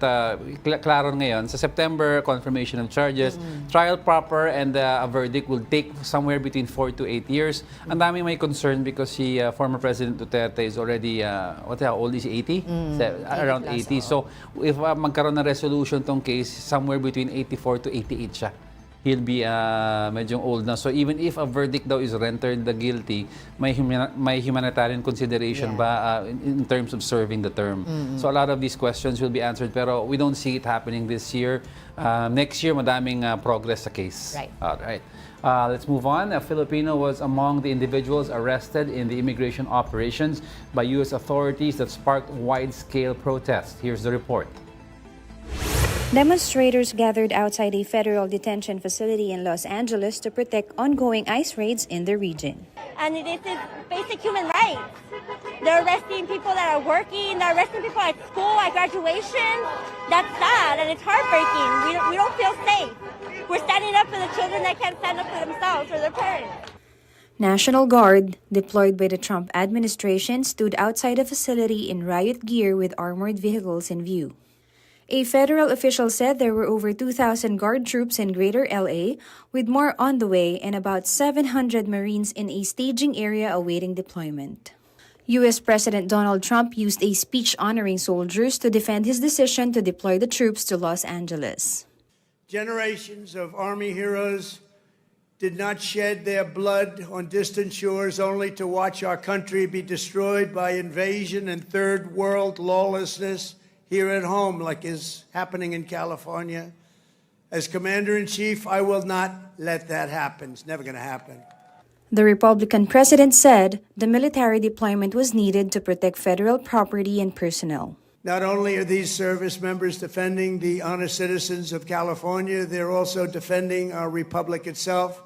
klaro ngayon, sa September confirmation of charges, trial proper and a verdict will take somewhere between 4 to 8 years. Ang daming may concern because si former President Duterte is already, how old is he? 80? Around 80. So, if magkaroon ng resolution tong case, somewhere between 84 to 88 siya. He'll be medyo old na. So, even if a verdict daw is rendered the guilty, may humanitarian consideration ba in terms of serving the term? So, a lot of these questions will be answered, pero we don't see it happening this year. Next year, madaming progress sa case. Right. All right. Let's move on. A Filipino was among the individuals arrested in the immigration operations by U.S. authorities that sparked wide-scale protests. Here's the report. Demonstrators gathered outside a federal detention facility in Los Angeles to protect ongoing ICE raids in the region. And this is basic human rights. They're arresting people that are working, they're arresting people at school, at graduation. That's sad and it's heartbreaking. We don't feel safe. We're standing up for the children that can't stand up for themselves or their parents. National Guard, deployed by the Trump administration, stood outside a facility in riot gear with armored vehicles in view. A federal official said there were over 2,000 Guard troops in Greater LA, with more on the way and about 700 Marines in a staging area awaiting deployment. U.S. President Donald Trump used a speech honoring soldiers to defend his decision to deploy the troops to Los Angeles. Generations of Army heroes did not shed their blood on distant shores only to watch our country be destroyed by invasion and third world lawlessness here at home, like is happening in California. As Commander-in-Chief, I will not let that happen. It's never going to happen. The Republican president said the military deployment was needed to protect federal property and personnel. Not only are these service members defending the honest citizens of California, they're also defending our republic itself.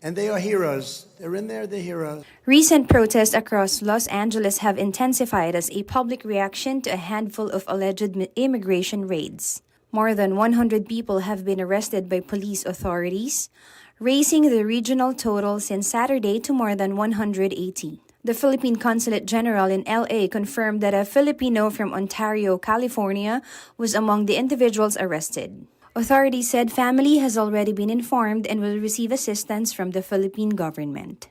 And they are heroes. They're in there, they're heroes. Recent protests across Los Angeles have intensified as a public reaction to a handful of alleged immigration raids. More than 100 people have been arrested by police authorities, raising the regional total since Saturday to more than 180. The Philippine Consulate General in LA confirmed that a Filipino from Ontario, California, was among the individuals arrested. Authorities said family has already been informed and will receive assistance from the Philippine government.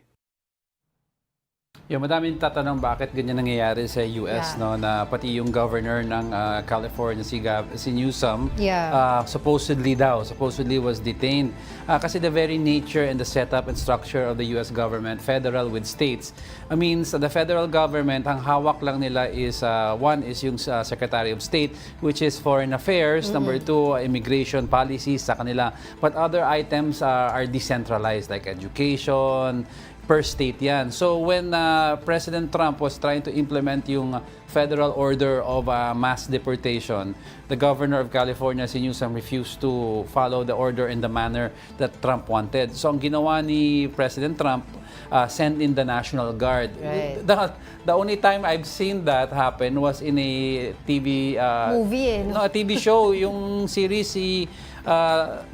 Yung madaming tatanong bakit ganyan nangyayari sa US, no, na pati yung governor ng California, si Newsom, supposedly was detained. Kasi the very nature and the setup and structure of the US government, federal with states, means the federal government, ang hawak lang nila is, one is yung Secretary of State, which is Foreign Affairs, number two, immigration policies sa kanila. But other items are decentralized, like education, per state yan. So when President Trump was trying to implement yung federal order of mass deportation, the governor of California, si Newsom, refused to follow the order in the manner that Trump wanted. So ang ginawa ni President Trump, send in the National Guard. Right. The only time I've seen that happen was in a TV movie, no, a TV show, yung series si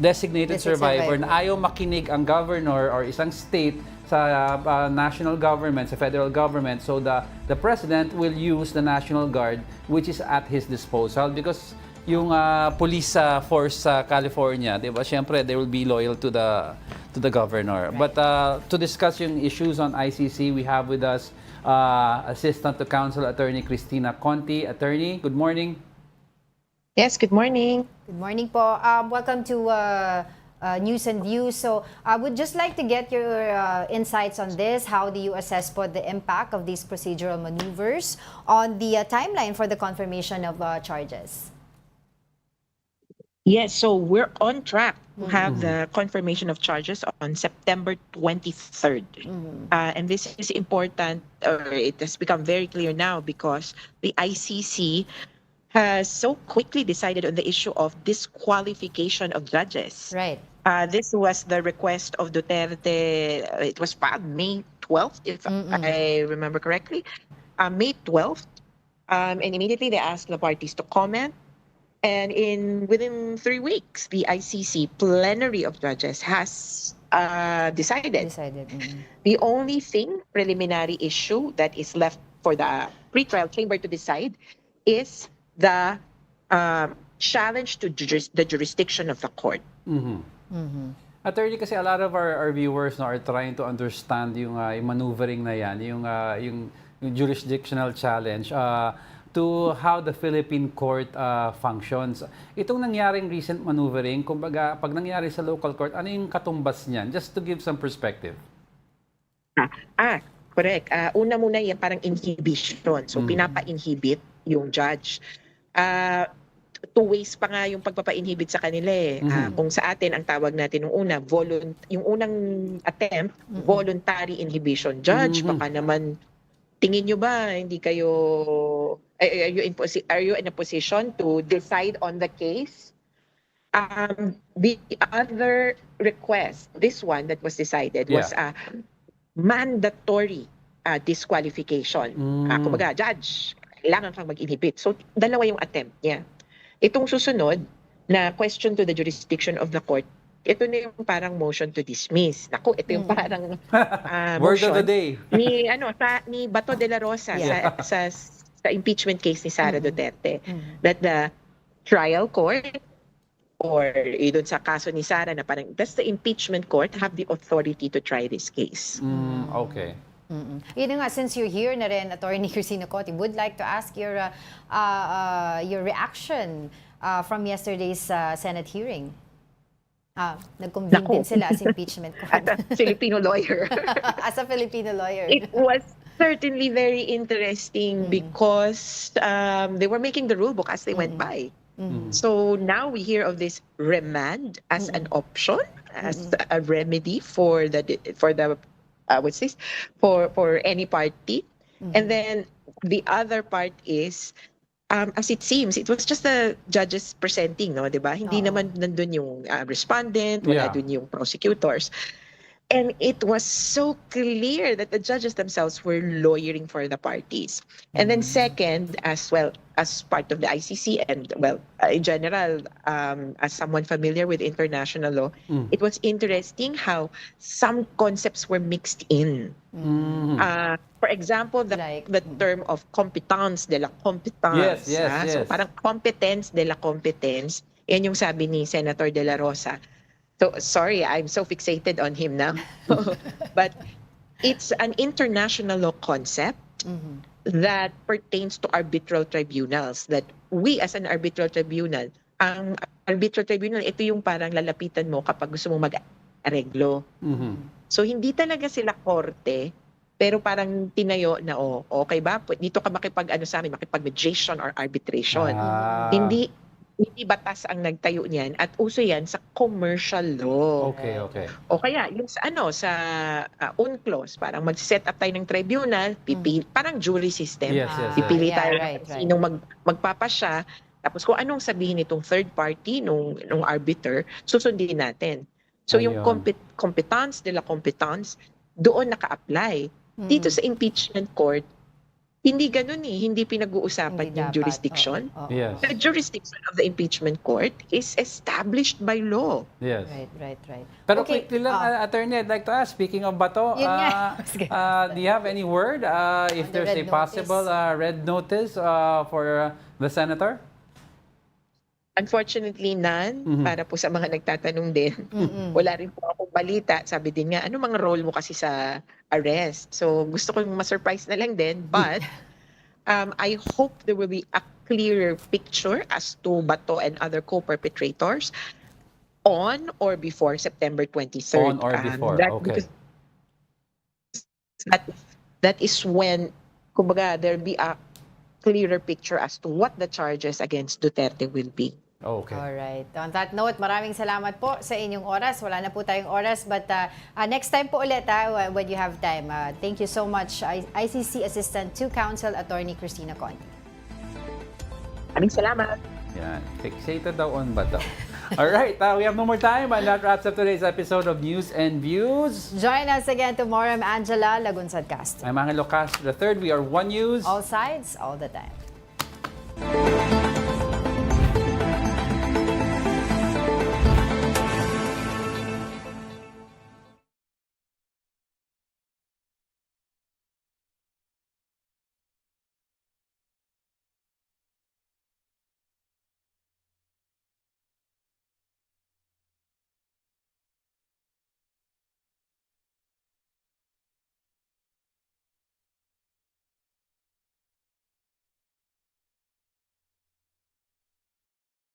Designated Survivor, na ayaw makinig ang governor or isang state sa national government, sa federal government. So the president will use the National Guard, which is at his disposal, because yung police force sa California, di ba, syempre they will be loyal to the governor. Right. But to discuss yung issues on ICC, we have with us Assistant to Counsel Attorney Cristina Conti. Attorney, good morning. Yes, good morning. Good morning po. Welcome to News and Views. So I would just like to get your insights on this. How do you assess for the impact of these procedural maneuvers on the timeline for the confirmation of charges? Yes, so we're on track to have the confirmation of charges on September 23rd. And this is important, or it has become very clear now, because the ICC has so quickly decided on the issue of disqualification of judges. Right. This was the request of Duterte. It was filed May 12th, if I remember correctly. May 12th. And immediately they asked the parties to comment. And within 3 weeks, the ICC plenary of judges has decided. The only preliminary issue that is left for the pretrial chamber to decide is the challenge to the jurisdiction of the court. Attorney, kasi a lot of our viewers are trying to understand yung maneuvering na yan, yung jurisdictional challenge to how the Philippine court functions. Itong nangyaring recent maneuvering, kumbaga, pag nangyari sa local court, ano yung katumbas niyan? Just to give some perspective. Correct. Una muna yan parang inhibition. So, pinapa-inhibit yung judge. 2 ways pa nga yung pagpapa-inhibit sa kanila eh. Kung sa atin, ang tawag natin nung una, yung unang attempt, voluntary inhibition. Judge, baka naman, tingin nyo ba, hindi kayo, are you in a position to decide on the case? The other request, this one that was decided, was a mandatory disqualification. Kumbaga, judge, kailangan kang mag-inhibit. So, dalawa yung attempt niya. Itong susunod na question to the jurisdiction of the court, ito na yung parang motion to dismiss. Naku, ito yung parang word of the day. ni Bato de la Rosa sa impeachment case ni Sara Duterte. That the trial court or doon sa kaso ni Sara na parang does the impeachment court have the authority to try this case? Okay. Yun nga, since you're here na rin, Attorney Cristina Coty, would like to ask your reaction from yesterday's Senate hearing. Nag-convene din sila as impeachment court. As a Filipino lawyer. As a Filipino lawyer. It was certainly very interesting because they were making the rule book as they went by. So now we hear of this remand as an option, as a remedy for any party. And then the other part is, as it seems, it was just the judges presenting, no, diba? Hindi naman nandun yung respondent, wala dun yung prosecutors. And it was so clear that the judges themselves were lawyering for the parties. And then second, as well, as part of the ICC and, well, in general, as someone familiar with international law, it was interesting how some concepts were mixed in. For example, the term of competence de la competence. Yes. So parang competence de la competence. Yan yung sabi ni Senator De La Rosa. So, sorry, I'm so fixated on him now. But it's an international law concept that pertains to arbitral tribunals. That we as an arbitral tribunal, ang arbitral tribunal, ito yung parang lalapitan mo kapag gusto mo mag-areglo. So, hindi talaga sila korte, pero parang tinayo na, okay ba? Dito ka makipag-mediation or arbitration. Hindi batas ang nagtayo niyan at uso yan sa commercial law. Okay. O kaya yung sa UNCLOS, parang mag-set up tayo ng tribunal, parang jury system. Pipili tayo sinong magpapasya, tapos kung anong sabihin nitong third party nung arbiter, susundin natin. So yung competence de la competence, doon naka-apply. Dito sa impeachment court, hindi ganun hindi pinag-uusapan yung jurisdiction. The jurisdiction of the impeachment court is established by law. Yes. Right. Pero quickly lang, Attorney, I'd like to ask, speaking of Bato, do you have any word if there's a possible red notice for the senator? Unfortunately, none. Para po sa mga nagtatanong din. Wala rin po akong balita. Sabi din nga, ano mga role mo kasi sa arrest? So, gusto kong ma-surprise na lang din. But, I hope there will be a clearer picture as to Bato and other co-perpetrators on or before September 23rd. On or before, okay. That is when, kumbaga, there'll be a clearer picture as to what the charges against Duterte will be. Okay. Alright. On that note, maraming salamat po sa inyong oras. Wala na po tayong oras, but next time po ulit when you have time. Thank you so much, ICC Assistant to Counsel Attorney Cristina Coty. Maraming salamat. Yan. Fixated daw on Bato. All right, we have no more time, and that wraps up today's episode of News and Views. Join us again tomorrow. I'm Angela Lagunsad Castro. I'm Angelo Castro III. We are One News. All sides, all the time.